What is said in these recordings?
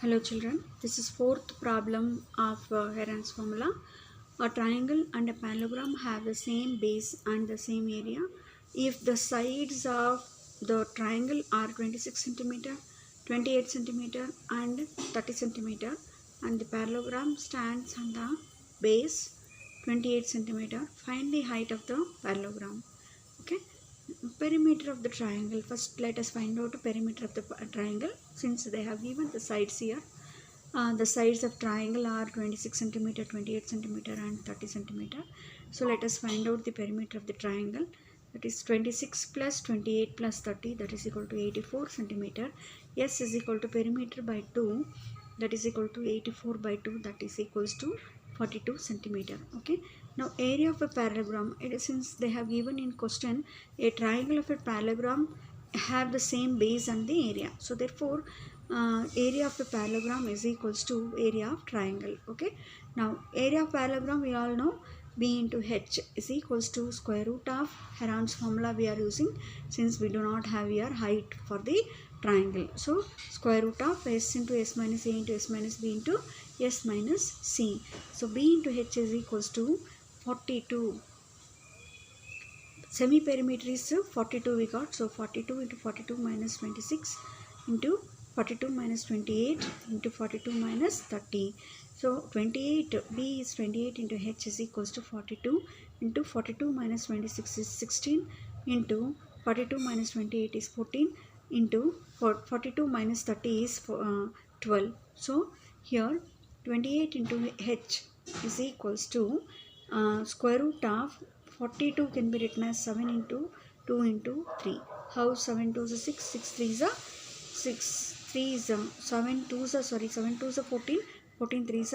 Hello children, this is fourth problem of Heron's formula. A triangle and a parallelogram have the same base and the same area. If the sides of the triangle are 26 cm, 28 cm and 30 cm and the parallelogram stands on the base 28 cm, find the height of the parallelogram. Okay. Perimeter of the triangle. First let us find out the perimeter of the triangle since they have given the sides here. The sides of triangle are 26 centimeter, 28 centimeter and 30 centimeter. So let us find out the perimeter of the triangle. That is 26 plus 28 plus 30, that is equal to 84 centimeter. S is equal to perimeter by 2, that is equal to 84 by 2, that is equals to 42 centimeter. Okay. Now area of a parallelogram, it is, since they have given in question a triangle of a parallelogram have the same base and the area. So therefore area of a parallelogram is equals to area of triangle. Okay. Now area of parallelogram we all know b into h is equals to square root of Heron's formula we are using since we do not have here height for the triangle. So square root of s into s minus a into s minus b into s minus c. So b into h is equals to 42. Semi perimeter is 42 we got. So 42 into 42 minus 26 into 42 minus 28 into 42 minus 30. So 28, b is 28 into h is equals to 42 into 42 minus 26 is 16 into 42 minus 28 is 14 into 42 minus 30 is 12. So here 28 into h is equals to square root of 42 can be written as 7 into 2 into 3. How 7 2 is 6, 6 3 is 6 3 is 7 2 is 7 2 is 14, 14 3 is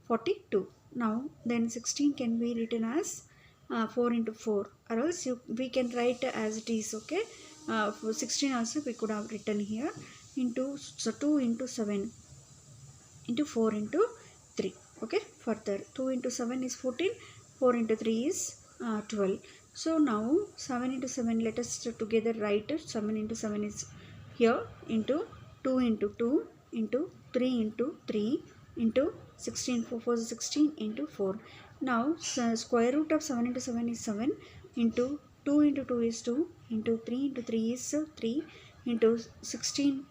42. Now then 16 can be written as 4 into 4, or else we can write as it is. Okay. For 16 also we could have written here into, so 2 into 7 into 4 into 3. Okay. Further 2 into 7 is 14, 4 into 3 is 12. So now 7 into 7, let us together write it. 7 into 7 is here into 2 into 2 into 3 into 3 into 16, 4 4 is 16 into 4. Now square root of 7 into 7 is 7 into 2 into 2 is 2 into 3 into 3 is 3 into 16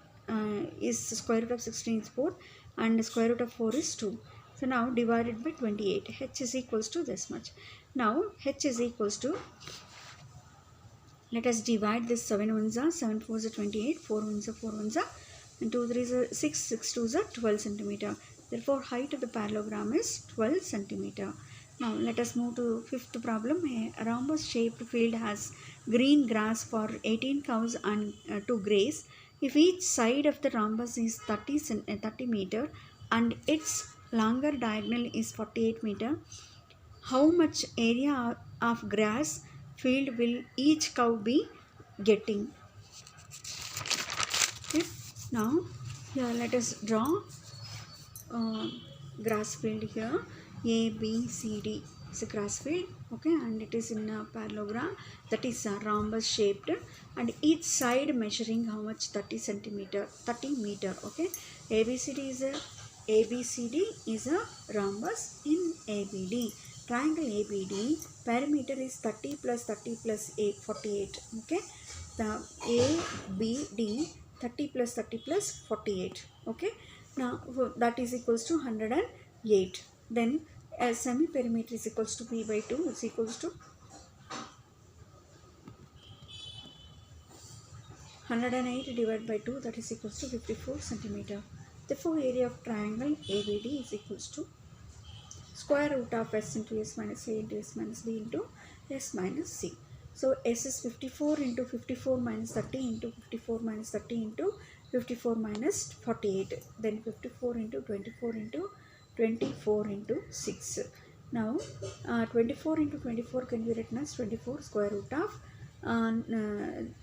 is square root of 16 is 4 and square root of 4 is 2. So now divided by 28. H is equals to this much. Now H is equals to, let us divide this 7 ones are 7 4s are 28, 4 ones are 4 ones are, and 2 3s are 6, 6 2s are 12 centimeter. Therefore height of the parallelogram is 12 centimeter. Now let us move to fifth problem. A rhombus shaped field has green grass for 18 cows and to graze. If each side of the rhombus is 30 meter and its longer diagonal is 48 meter, how much area of grass field will each cow be getting? Okay. Now here let us draw grass field here. A, B, C, D is a grass field. Okay, and it is in a parallelogram, that is a rhombus shaped, and each side measuring how much? 30 centimeter, 30 meter. Okay, ABCD is a rhombus in ABD. Triangle ABD perimeter is 30 plus 30 plus 8, 48. Okay, the ABD 30 plus 30 plus 48. Okay, now that is equals to 108. Then as semi perimeter is equals to b by 2 is equals to 108 divided by 2, that is equals to 54 centimeter. Therefore area of triangle ABD is equals to square root of s into s minus a into s minus b into s minus c. So s is 54 into 54 minus 30 into 54 minus 30 into 54 minus 48. Then 54 into 24 into 24 into 6. Now 24 into 24 can be written as 24 square root of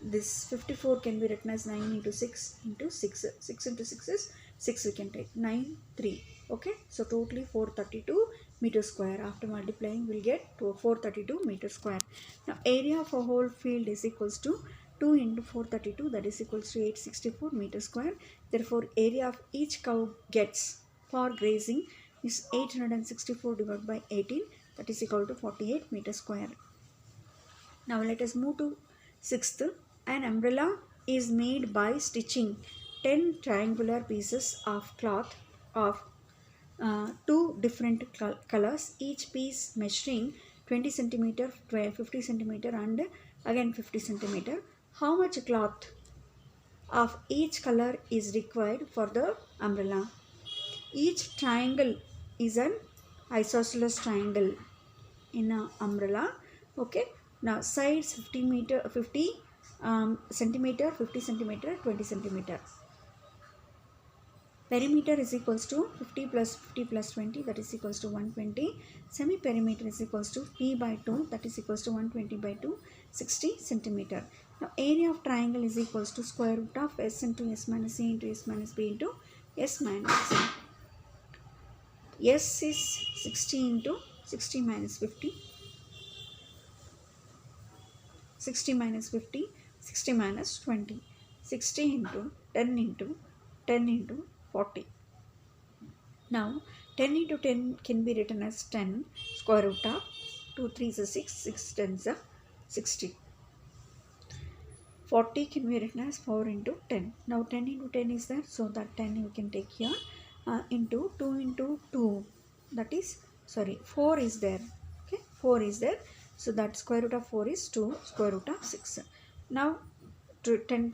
this 54 can be written as 9 into 6 into 6. 6 into 6 is 6 we can take 9 3. Okay, so totally 432 meter square. After multiplying we'll get to 432 meter square. Now area of a whole field is equals to 2 into 432, that is equals to 864 meters square. Therefore, area of each cow gets for grazing is 864 divided by 18, that is equal to 48 meters square. Now let us move to 6th. An umbrella is made by stitching 10 triangular pieces of cloth of two different colors, each piece measuring 20 centimeter, 50 centimeter and again 50 centimeter. How much cloth of each color is required for the umbrella? Each triangle is an isosceles triangle in an umbrella. Okay, now sides 50 centimeter, 50 centimeter, 20 centimeter. Perimeter is equals to 50 plus 50 plus 20, that is equals to 120. Semi perimeter is equals to p by 2, that is equals to 120 by 2, 60 centimeter. Now area of triangle is equals to square root of s into s minus c into s minus b into s minus c. S is 60 into 60 minus 50. 60 minus 50, 60 minus 20. 60 into 10 into 10 into 40. Now 10 into 10 can be written as 10 square root of 2 3s is 6, 6 10s are 60. 40 can be written as 4 into 10. Now 10 into 10 is there, so that 10 you can take here into 2 into 2, that is 4 is there. Okay, 4 is there, so that square root of 4 is 2 square root of 6. Now 10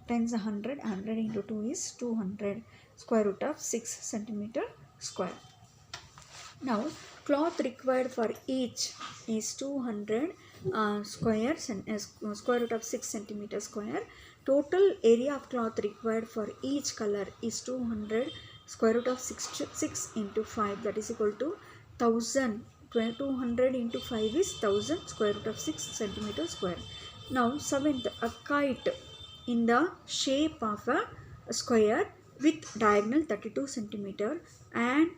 is 100, 100 into 2 is 200 square root of 6 centimeter square. Now cloth required for each is 200 square root of 6 centimeter square. Total area of cloth required for each color is 200 square root of 6 into 5, that is equal to 1000. 200 into 5 is 1000 square root of 6 centimeter square. Now 7th, a kite in the shape of a square with diagonal 32 centimeter and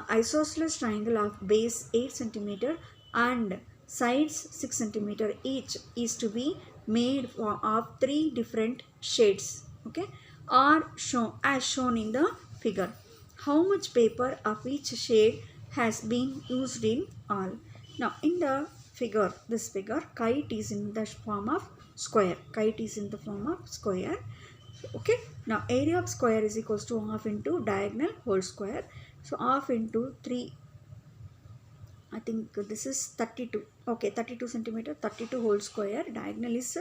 isosceles triangle of base 8 centimeter and sides 6 centimeter each is to be made of 3 different shades, okay, are shown as shown in the figure. How much paper of each shade has been used in all? Now in the figure, this figure, kite is in the form of square. Kite is in the form of square. Okay, now area of square is equals to half into diagonal whole square. So half into 3, I think this is 32. Okay, 32 centimeter, 32 whole square. Diagonal is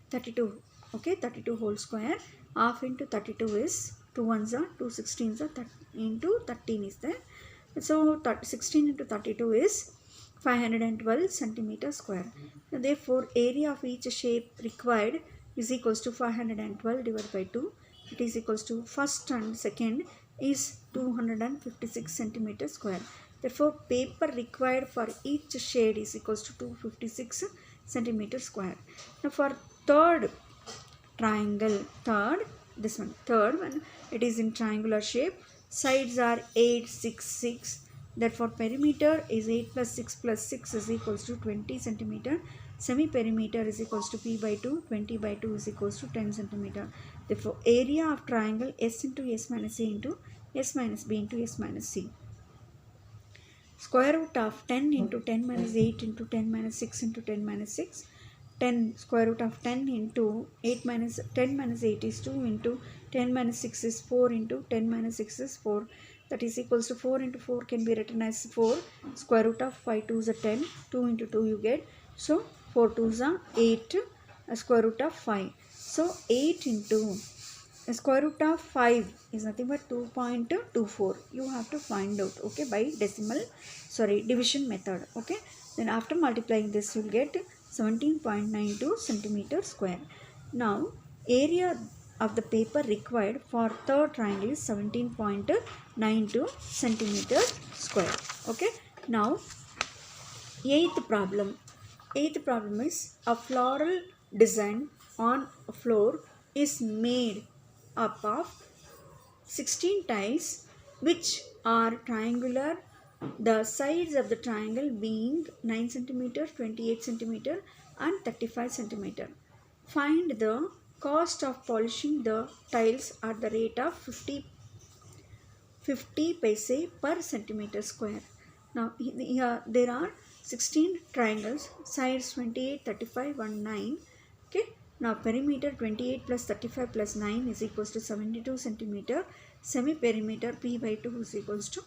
32. Okay, 32 whole square. Half into 32 is 2 ones are 2 16s are into 13 is there. So 16 into 32 is 512 centimeter square. So therefore, area of each shape required is equals to 512 divided by 2. It is equals to first and second is 256 centimeter square. Therefore, paper required for each shade is equals to 256 centimeter square. Now for third triangle, third one, it is in triangular shape. Sides are 8, 6, 6. Therefore, perimeter is 8 plus 6 plus 6 is equals to 20 centimeter. Semi-perimeter is equals to p by 2. 20 by 2 is equals to 10 centimeter. Therefore, area of triangle s into s minus a into s minus b into s minus c. Square root of 10 into 10 minus 8 into 10 minus 6 into 10 minus 6. 10 square root of 10 into 8 minus 10 minus 8 is 2 into 10 minus 6 is 4 into 10 minus 6 is 4. That is equals to 4 into 4 can be written as 4. Square root of 5 2 is a 10. 2 into 2 you get. So 4 2 is a 8. Square root of 5. So 8 into square root of 5 is nothing but 2.24. You have to find out, okay, by division method. Okay, then after multiplying this you will get 17.92 centimeter square. Now area of the paper required for third triangle is 17.92 centimeter square. Okay, now eighth problem is a floral design on a floor is made up of 16 tiles which are triangular, the sides of the triangle being 9 centimeter, 28 centimeter and 35 centimeter. find the cost of polishing the tiles at the rate of 50 paise per centimeter square. Now here there are 16 triangles, sides 28, 35, 19. Okay. Now perimeter 28 plus 35 plus 9 is equals to 72 centimeter. Semi perimeter P by 2 is equals to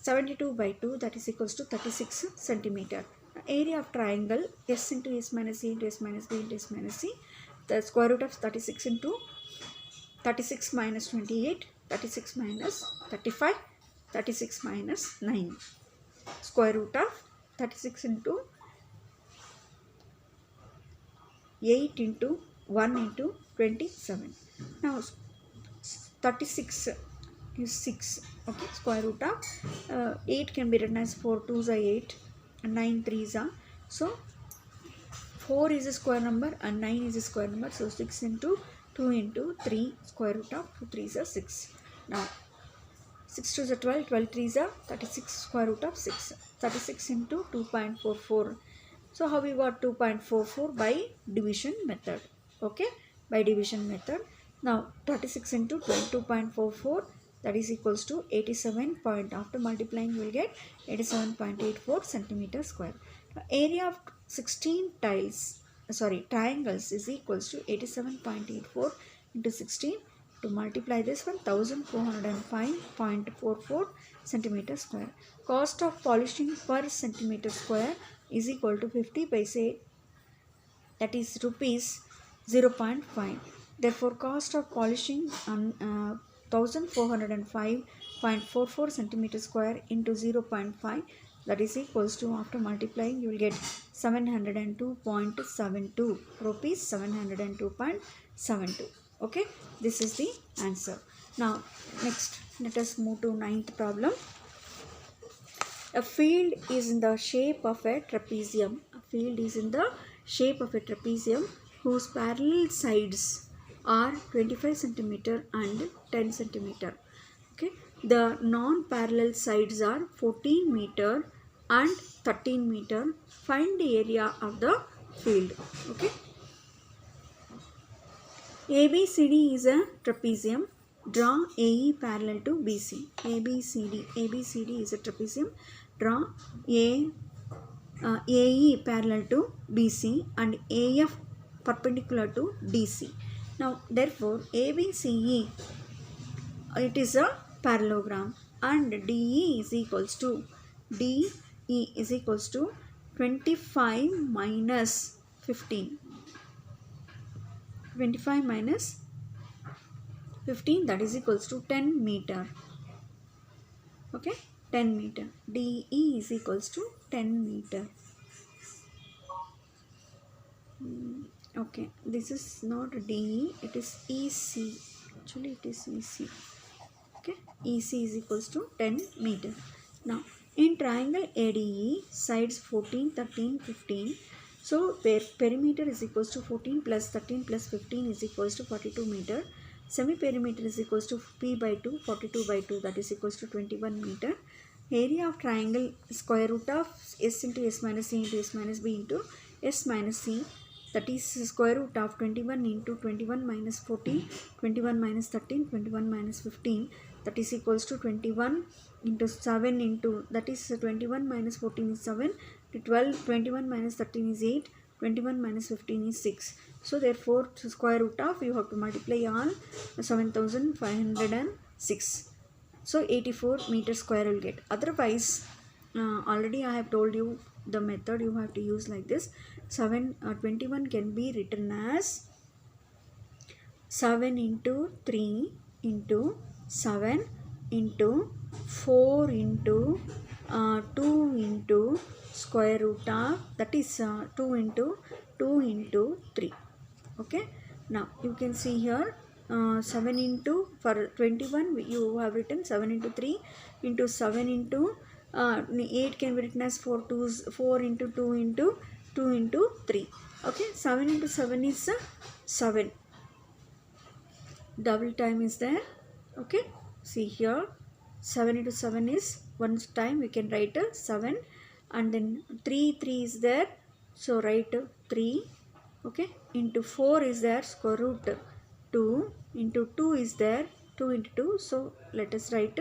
72 by 2, that is equals to 36 centimeter. Area of triangle S into S minus C into S minus B into S minus C. The square root of 36 into 36 minus 28, 36 minus 35, 36 minus 9. Square root of 36 into 8 into 1 into 27. Now 36 is 6. Okay, square root of 8 can be written as 4 2s are 8 and 9 3s are. So 4 is a square number and 9 is a square number. So 6 into 2 into 3, square root of 2 3s are 6. Now 6 2s are 12, 12 3s are 36, square root of 6. 36 into 2.44. So how we got 2.44? By division method. Okay, by division method. Now 36 into 22.44, that is equals to 87 point. After multiplying you will get 87.84 centimeter square. Now, area of 16 triangles is equals to 87.84 into 16. To multiply this one, 1405.44 centimeter square. Cost of polishing per centimeter square is equal to 50 paise, that is rupees 0.5. Therefore cost of polishing 1405.44 centimeter square into 0.5, that is equals to, after multiplying you will get 702.72 rupees, 702.72. Okay, this is the answer. Now next let us move to 9th problem. A field is in the shape of a trapezium. A field is in the shape of a trapezium whose parallel sides are 25 centimeter and 10 centimeter. Okay, the non-parallel sides are 14 meter and 13 meter. Find the area of the field. Okay, ABCD is a trapezium. Draw AE parallel to BC. ABCD is a trapezium. Draw AE parallel to BC and AF perpendicular to DC. Now therefore ABCE, it is a parallelogram, and DE is equals to 25 minus 15. 25 minus 15, that is equals to 10 meter. Okay, 10 meter. DE is equals to 10 meter. Okay, this is not DE, it is EC. Actually it is EC. Okay, EC is equals to 10 meter. Now in triangle ADE, sides 14, 13, 15. So perimeter is equals to 14 plus 13 plus 15 is equals to 42 meter. Semi perimeter is equals to P by 2, 42 by 2, that is equals to 21 meter. Area of triangle, square root of S into S minus C into S minus B into S minus C, that is square root of 21 into 21 minus 14, 21 minus 13, 21 minus 15, that is equals to 21 into 7 into, that is 21 minus 14 is 7, 12, 21 minus 13 is 8, 21 minus 15 is 6. So therefore square root of, you have to multiply all 7506. So 84 meter square will get. Otherwise already I have told you the method you have to use like this. 21 can be written as 7 into 3 into 7 into 4 into 2 into square root of, that is 2 into 3. Okay, now you can see here 7 into, for 21 you have written 7 into 3 into 7 into 8 can be written as 4 into 2 into 2 into 3. Okay, 7 into 7 is 7. Double time is there. Okay, see here 7 into 7 is one time, we can write 7, and then 3 is there, so write 3. okay, into 4 is there square root 2, into 2 is there 2 into 2, so let us write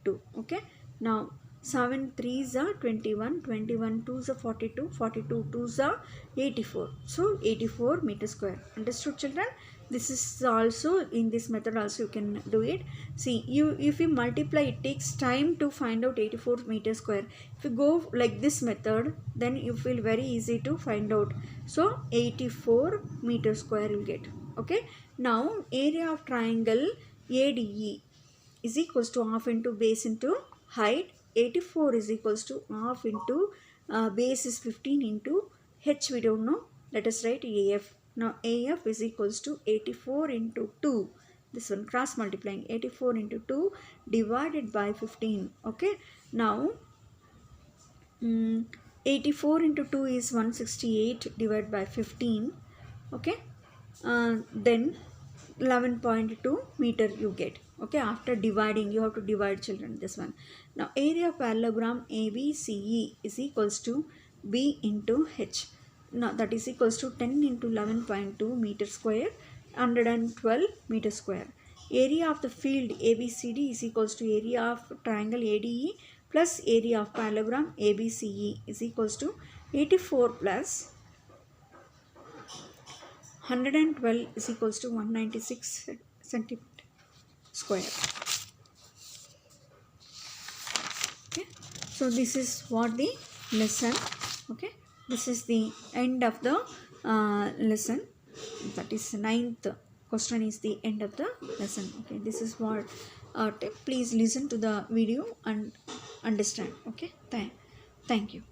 2. Okay, now 7 3s are 21, 21 2s are 42, 42 2s are 84, so 84 meter square. Understood, children? This is also, in this method also you can do it. See, if you multiply, it takes time to find out 84 meter square. If you go like this method, then you feel very easy to find out. So 84 meter square you get. Okay, now area of triangle ADE is equals to half into base into height. 84 is equals to half into base is 15 into h we don't know. Let us write AF. Now AF is equals to 84 into 2. This one cross multiplying 84 into 2 divided by 15. Okay. Now 84 into 2 is 168 divided by 15. Okay. Then 11.2 meter you get. Okay, after dividing, you have to divide, children, this one. Now area of parallelogram ABCE is equals to B into H. Now that is equals to 10 into 11.2 meter square, 112 meter square. Area of the field ABCD is equals to area of triangle ADE plus area of parallelogram ABCE is equals to 84 plus 112 is equals to 196 centimeter square. Okay, so this is what the lesson. Okay, this is the end of the lesson. That is 9th question is the end of the lesson. Okay, this is what please listen to the video and understand. Okay, thank you.